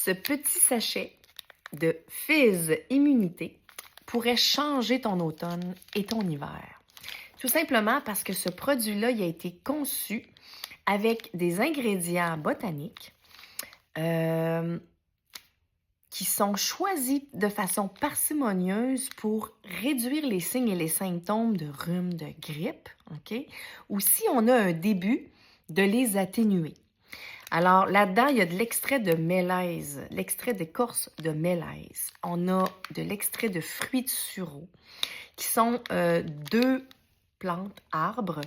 Ce petit sachet de Fizz Immunité pourrait changer ton automne et ton hiver. Tout simplement parce que ce produit-là, il a été conçu avec des ingrédients botaniques euh, qui sont choisis de façon parcimonieuse pour réduire les signes et les symptômes de rhume, de grippe, OK? Ou si on a un début, de les atténuer. Alors, là-dedans, il y a de l'extrait de mélèze, l'extrait d'écorce de mélèze. On a de l'extrait de fruits de sureau, qui sont deux plantes, arbres,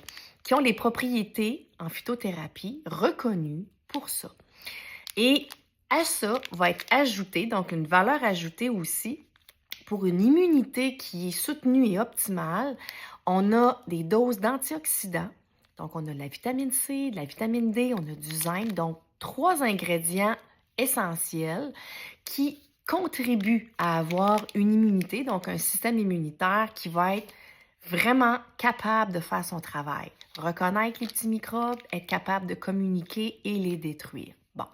qui ont les propriétés en phytothérapie reconnues pour ça. Et à ça va être ajouté, donc une valeur ajoutée aussi, pour une immunité qui est soutenue et optimale, on a des doses d'antioxydants. Donc, on a de la vitamine C, de la vitamine D, on a du zinc. Donc, 3 ingrédients essentiels qui contribuent à avoir une immunité, donc un système immunitaire qui va être vraiment capable de faire son travail. Reconnaître les petits microbes, être capable de communiquer et les détruire. Bon.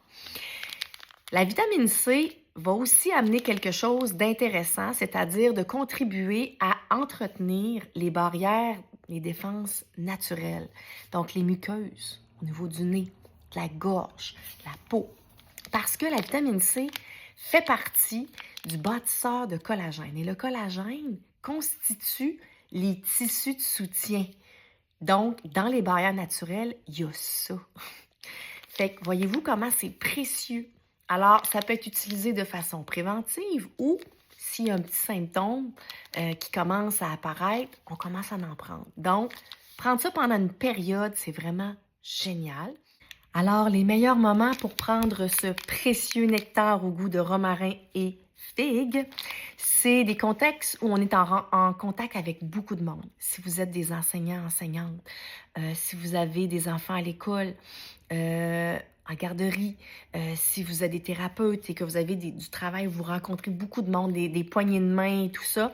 La vitamine C va aussi amener quelque chose d'intéressant, c'est-à-dire de contribuer à entretenir les barrières, les défenses naturelles. Donc, les muqueuses au niveau du nez, de la gorge, de la peau. Parce que la vitamine C fait partie du bâtisseur de collagène. Et le collagène constitue les tissus de soutien. Donc, dans les barrières naturelles, il y a ça. Fait que voyez-vous comment c'est précieux. Alors, ça peut être utilisé de façon préventive ou s'il y a un petit symptôme qui commence à apparaître, on commence à en prendre. Donc, prendre ça pendant une période, c'est vraiment génial. Alors, les meilleurs moments pour prendre ce précieux nectar au goût de romarin et figue, c'est des contextes où on est en contact avec beaucoup de monde. Si vous êtes des enseignants, enseignantes, si vous avez des enfants à l'école, en garderie, si vous êtes des thérapeutes et que vous avez du travail, vous rencontrez beaucoup de monde, des poignées de main et tout ça.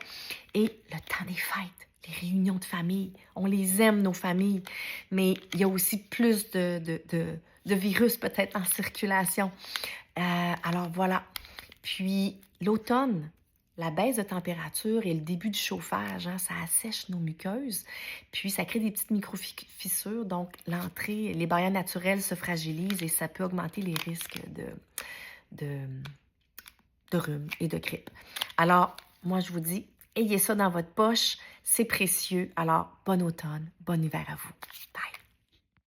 Et le temps des fêtes, les réunions de famille, on les aime, nos familles, mais il y a aussi plus de virus peut-être en circulation. Alors voilà. Puis l'automne, la baisse de température et le début du chauffage, hein, ça assèche nos muqueuses, puis ça crée des petites micro-fissures, donc l'entrée, les barrières naturelles se fragilisent et ça peut augmenter les risques de, de rhume et de grippe. Alors, moi je vous dis, ayez ça dans votre poche, c'est précieux. Alors, bon automne, bon hiver à vous. Bye!